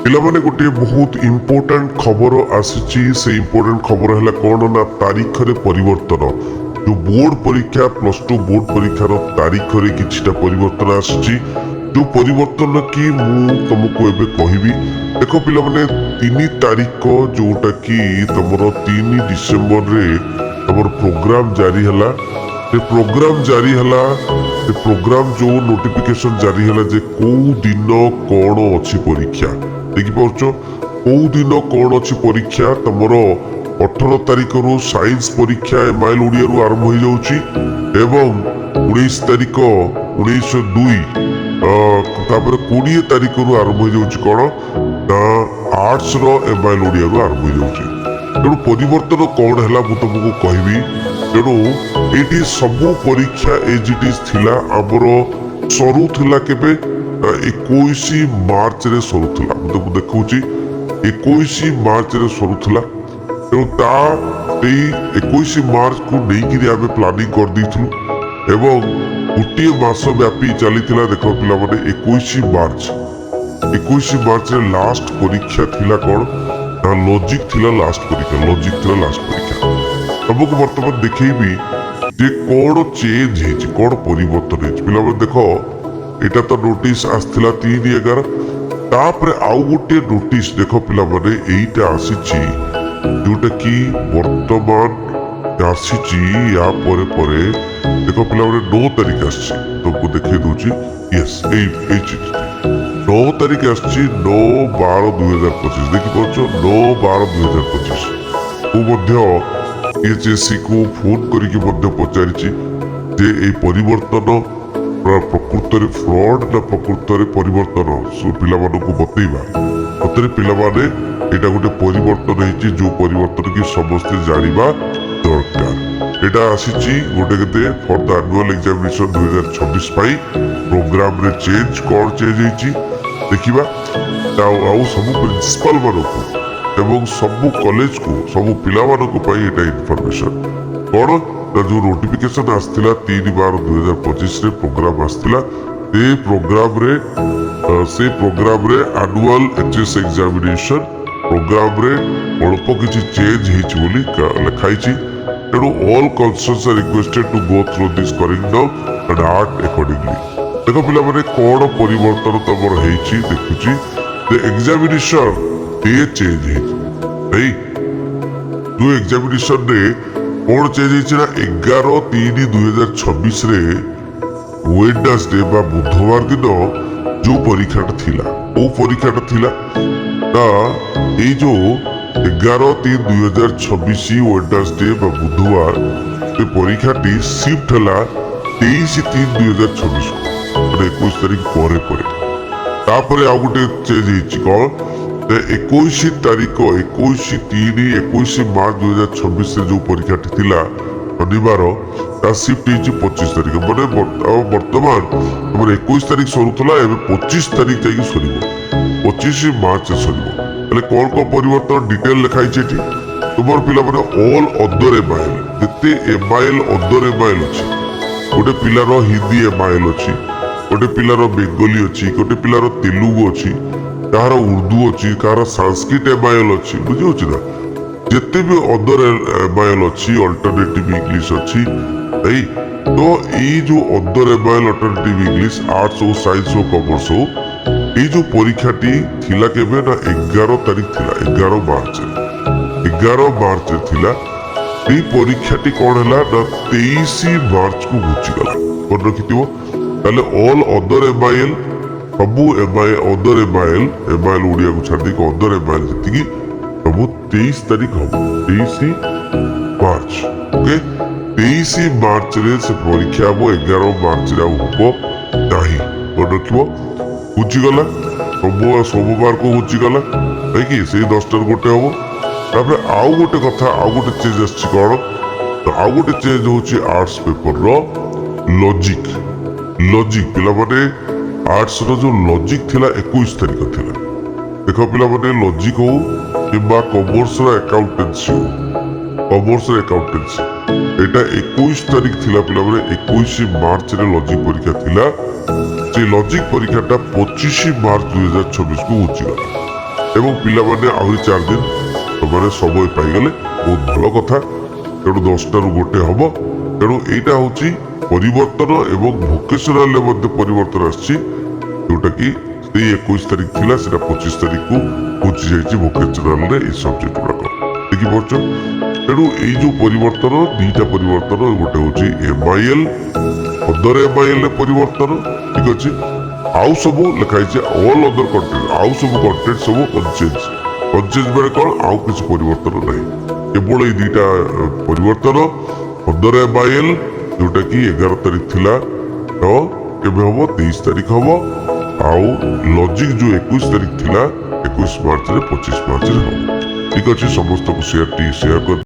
ପିଲାମାନେ ଗୋଟିଏ ବହୁତ ଇମ୍ପୋର୍ଟାଣ୍ଟ ଖବର ଆସିଛି। ସେ ଇମ୍ପୋର୍ଟାଣ୍ଟ ଖବର ହେଲା କ'ଣ ନା ତାରିଖରେ ପରିବର୍ତ୍ତନ। ଯୋଉ ବୋର୍ଡ ପରୀକ୍ଷା +2 ବୋର୍ଡ ପରୀକ୍ଷାର ତାରିଖରେ କିଛିଟା ପରିବର୍ତ୍ତନ ଆସିଛି। ଯୋଉ ପରିବର୍ତ୍ତନ କି ମୁଁ ତମକୁ ଏବେ କହିବି। ଦେଖ ପିଲାମାନେ 3 ତାରିଖ ଯୋଉଟା କି ତମର 3 ଡିସେମ୍ବରରେ ତମର ପ୍ରୋଗ୍ରାମ ଜାରି ହେଲା। ସେ ପ୍ରୋଗ୍ରାମ ଯୋଉ ନୋଟିଫିକେସନ ଜାରି ହେଲା ଯେ କୋଉ ଦିନ କ'ଣ ଅଛି ପରୀକ୍ଷା। ଦେଖିପାରୁଛ କୋଉ ଦିନ କ'ଣ ଅଛି ପରୀକ୍ଷା। ତମର 18 ତାରିଖରୁ ସାଇନ୍ସ ପରୀକ୍ଷା MIL ଓଡ଼ିଆରୁ ଆରମ୍ଭ ହେଇଯାଉଛି ଏବଂ 19 ତାରିଖ 19/2 ତାପରେ 20 ତାରିଖରୁ ଆରମ୍ଭ ହେଇଯାଉଛି କ'ଣ ନା ଆର୍ଟ୍ସର MIL ଓଡ଼ିଆରୁ ଆରମ୍ଭ ହେଇଯାଉଛି। ତେଣୁ ପରିବର୍ତ୍ତନ କ'ଣ ହେଲା ମୁଁ ତମକୁ କହିବି। ତେଣୁ ଏଇଠି ସବୁ ପରୀକ୍ଷା AGTs ଥିଲା ଆମର ସରୁଥିଲା କେବେ 21 ମାର୍ଚ୍ଚରେ ସରୁଥିଲା। ମୁଁ ତମକୁ ଦେଖାଉଛି 21 ମାର୍ଚ୍ଚରେ ସରୁଥିଲା। ତେଣୁ ସେଇ 21 ମାର୍ଚ୍ଚକୁ ନେଇକିରି ଆମେ ପ୍ଲାନିଂ କରିଦେଇଥିଲୁ ଏବଂ ଗୋଟିଏ ମାସ ବ୍ୟାପୀ ଚାଲିଥିଲା। ଦେଖ ପିଲାମାନେ 21 ମାର୍ଚ୍ଚରେ ଲାଷ୍ଟ ପରୀକ୍ଷା ଥିଲା କ'ଣ ନା ଲଜିକ୍ ଥିଲା ଲାଷ୍ଟ ପରୀକ୍ଷା। ତମକୁ ବର୍ତ୍ତମାନ ଦେଖେଇବି ଯେ କ'ଣ ଚେଞ୍ଜ ହେଇଛି, କ'ଣ ପରିବର୍ତ୍ତନ ହେଇଛି। ପିଲାମାନେ ଦେଖ ଏଇଟା ତ ନୋଟିସ ଆସିଥିଲା 3/11। ତାପରେ ଆଉ ଗୋଟିଏ ନୋଟିସ ଦେଖ ପିଲାମାନେ ଏଇଟା ଆସିଛି ଯୋଉଟା କି ବର୍ତ୍ତମାନ ଆସିଛି ୟା ପରେ ଦେଖ ପିଲାମାନେ 9 ତାରିଖ ଆସିଛି। ତମକୁ ଦେଖେଇ ଦଉଛି। ୟେସ୍ ଏଇ 9 ତାରିଖ ଆସିଛି 9/12/2025। ଦେଖିପାରୁଛ 9/12/2025। ମୁଁ ମଧ୍ୟ PHSC କୁ ଫୋନ କରିକି ମଧ୍ୟ ପଚାରିଛି ଯେ ଏଇ ପରିବର୍ତ୍ତନ ପ୍ରକୃତରେ ଫ୍ରଡ ନା ପ୍ରକୃତରେ ପରିବର୍ତ୍ତନ ପିଲାମାନଙ୍କୁ ବତେଇବା। ସତରେ ପିଲାମାନେ ଏଇଟା ଗୋଟେ ପରିବର୍ତ୍ତନ ହେଇଛି ଯୋଉ ପରିବର୍ତ୍ତନ କି ସମସ୍ତେ ଜାଣିବା ଦରକାର। ଏଇଟା ଆସିଛି ଗୋଟେ କେତେ ଫର ଦ ଆନୁଆଲ ଏକ୍ସାମିନେସନ 2026 ପାଇଁ ପ୍ରୋଗ୍ରାମରେ କ'ଣ ଚେଞ୍ଜ ହେଇଛି ଦେଖିବା। ଆଉ ସବୁ ପ୍ରିନ୍ସିପାଲ ମାନଙ୍କୁ ଏବଂ ସବୁ କଲେଜକୁ ସବୁ ପିଲାମାନଙ୍କ ପାଇଁ ଏଇଟା ଇନଫର୍ମେସନ କ'ଣ ନା ଯୋଉ ନୋଟିଫିକେସନ ଆସିଥିଲା 3/12/2025ରେ ପ୍ରୋଗ୍ରାମ ଆସିଥିଲା। ସେ ପ୍ରୋଗ୍ରାମରେ ଆନୁଆଲ HS ଏକ୍ସାମିନେସନ ପ୍ରୋଗ୍ରାମରେ ଅଳ୍ପ କିଛି ଚେଞ୍ଜ ହେଇଛି ବୋଲି ଲେଖା ହେଇଛି। ତେଣୁ all concerns are requested to go through this curriculum and act accordingly. ଦେଖ ପିଲାମାନେ କ'ଣ ପରିବର୍ତ୍ତନ ତମର ହେଇଛି ଦେଖୁଛି ଯେ ଏକ୍ସାମିନେସନ ଡେ ଚେଞ୍ଜ ହେଇଛି। ଭାଇ ଯୋଉ ଏକ୍ସାମିନେସନରେ କ'ଣ ଚେଞ୍ଜ ହେଇଛି ନା 11/3/2026ରେ ୱେଡନେସଡେ ବା ବୁଧବାର ଦିନ ଯୋଉ ପରୀକ୍ଷାଟା ଥିଲା କୋଉ ପରୀକ୍ଷାଟା ଥିଲା ନା ଏଇ ଯୋଉ 11/3/2026 ୱେଡନେସଡେ ବା ବୁଧବାର ସେ ପରୀକ୍ଷାଟି ସିଫ୍ଟ ହେଲା 23/3/2026 ମାନେ 21 ତାରିଖ ପରେ। ତାପରେ ଆଉ ଗୋଟେ ଚେଞ୍ଜ ହେଇଛି କ'ଣ 21 ତାରିଖ 21 ମାର୍ଚ୍ଚ 2026ରେ ଯୋଉ ପରୀକ୍ଷାଟି ଥିଲା ଶନିବାର ତା ସିଫ୍ଟ ହେଇଛି 25 ତାରିଖ। ମାନେ ବର୍ତ୍ତମାନ ଆମର 21 ତାରିଖ ସରୁଥିଲା ଏବେ 25 ତାରିଖ ଯାଇକି ସରିବ 25 ମାର୍ଚ୍ଚରେ ସରିବ। ହେଲେ କ'ଣ ପରିବର୍ତ୍ତନ ଡିଟେଲ ଲେଖା ହେଇଛି ଏଠି। ତୁମର ପିଲାମାନେ ଅଲ୍ ଅଦର MIL ଯେତେ MIL ଅଦର MIL ଅଛି। ଗୋଟେ ପିଲାର ହିନ୍ଦୀ MIL ଅଛି, ଗୋଟେ ପିଲାର ବେଙ୍ଗଲୀ ଅଛି, ଗୋଟେ ପିଲାର ତେଲୁଗୁ ଅଛି, କାହାର ଉର୍ଦ୍ଦୁ ଅଛି, କାହାର ସାଂସ୍କ୍ରିଟ MIL ଅଛି। ବୁଝିହଉଛି ନା ଯେତେ ବି ଅଦର MIL ଅଛି ଅଲ୍ଟରନେଟିଭ ଇଂଲିଶ ଅଛି। ତ ଏଇ ଯୋଉ other MIL alternative English arts ହଉ ସାଇନ୍ସ ହଉ କମର୍ସ ହଉ ଏଇ ଯୋଉ ପରୀକ୍ଷାଟି ଥିଲା କେବେ ନା 11 ତାରିଖ ଥିଲା 11 ମାର୍ଚ୍ଚରେ ଥିଲା। ଏଇ ପରୀକ୍ଷାଟି କ'ଣ ହେଲା ନା 23 ମାର୍ଚ୍ଚକୁ ଘୁଞ୍ଚିଗଲା। ମନେ ରଖିଥିବ। ତାହେଲେ ଅଲ୍ ଅଦର MIL ସବୁ ଅଦର MIL ଓଡ଼ିଆକୁ ଛାଡ଼ି ଦେଇକି ଅଦର MIL ଯେତିକି ସବୁ 23 ତାରିଖ ହବ 23 ମାର୍ଚ୍ଚ। ଓକେ 23 ମାର୍ଚ୍ଚରେ ସେ ପରୀକ୍ଷା ହବ 11 ମାର୍ଚ୍ଚରେ ଆଉ ହବ ନାହିଁ। ମନେ ରଖିବ। ଘୁଞ୍ଚିଗଲା ସୋମବାରକୁ ଘୁଞ୍ଚିଗଲା କାହିଁକି ସେଇ 10ଟାରୁ ଗୋଟେ ହବ। ତାପରେ ଆଉ ଗୋଟେ କଥା ଆଉ ଗୋଟେ ଚେଞ୍ଜ ଆସିଛି କ'ଣ ଆଉ ଗୋଟେ ଚେଞ୍ଜ ହଉଛି ଆର୍ଟ୍ସ ପେପରର ଲଜିକ୍। ପିଲାମାନେ ଆର୍ଟ୍ସର ଯୋଉ ଲଜିକ୍ ଥିଲା 21 ତାରିଖ ଥିଲା। ଦେଖ ପିଲାମାନେ ଲଜିକ୍ ହଉ କିମ୍ବା କମର୍ସର ଆକାଉଣ୍ଟାନ୍ସି ଏଇଟା 21 ତାରିଖ ଥିଲା ପିଲାମାନେ 21 ମାର୍ଚ୍ଚରେ ଲଜିକ୍ ପରୀକ୍ଷା ଥିଲା। ସେ ଲଜିକ୍ ପରୀକ୍ଷାଟା 25 ମାର୍ଚ୍ଚ 2026କୁ ଘୁଞ୍ଚିଗଲା। এবং ପିଲାମାନେ ଆହୁରି 4 ଦିନ ସେମାନେ ସମୟ ପାଇଗଲେ ବହୁତ ଭଲ କଥା। ତେଣୁ 10ଟାରୁ 1 ହବ। ତେଣୁ ଏଇଟା ହଉଛି ପରିବର୍ତ୍ତନ ଏବଂ ଭୋକେସନାଲରେ ମଧ୍ୟ ପରିବର୍ତ୍ତନ ଆସିଛି, ଯୋଉଟାକି ସେଇ 21 ତାରିଖ ଥିଲା ସେଟା 25 ତାରିଖକୁ ପହଞ୍ଚି ଯାଇଛି ଭୋକେସନାଲରେ ଏଇ ସବଜେକ୍ଟ ଗୁଡାକ। ଦେଖିପାରୁଛ? ତେଣୁ ଏଇ ଯୋଉ ପରିବର୍ତ୍ତନ, 2ଟା ପରିବର୍ତ୍ତନ, ଗୋଟେ ହଉଛି MIL, ଅଦର MIL ରେ ପରିବର୍ତ୍ତନ, ଠିକ ଅଛି। ଆଉ ସବୁ ଲେଖା ହେଇଛି ଅଲ୍ ଅଦର କଣ୍ଟେଣ୍ଟ, ଆଉ ସବୁ କଣ୍ଟେଣ୍ଟ ସବୁ ଅନଚେଞ୍ଜ। ଅନଚେଞ୍ଜ ମାନେ କ'ଣ? ଆଉ କିଛି ପରିବର୍ତ୍ତନ ନାହିଁ, କେବଳ ଏଇ 2ଟା ପରିବର୍ତ୍ତନ। ଅଦର MIL ଯୋଉଟା କି 11 ତାରିଖ ଥିଲା, ତ କେବେ ହବ? 23 ତାରିଖ ହବ। ଆଉ ଲଜିକ ଯୋଉ 21 ତାରିଖ ଥିଲା, 21 ମାର୍ଚ୍ଚରେ 25 ମାର୍ଚ୍ଚରେ ହବ। ଠିକ ଅଛି, ସମସ୍ତଙ୍କୁ ସେୟାର କରି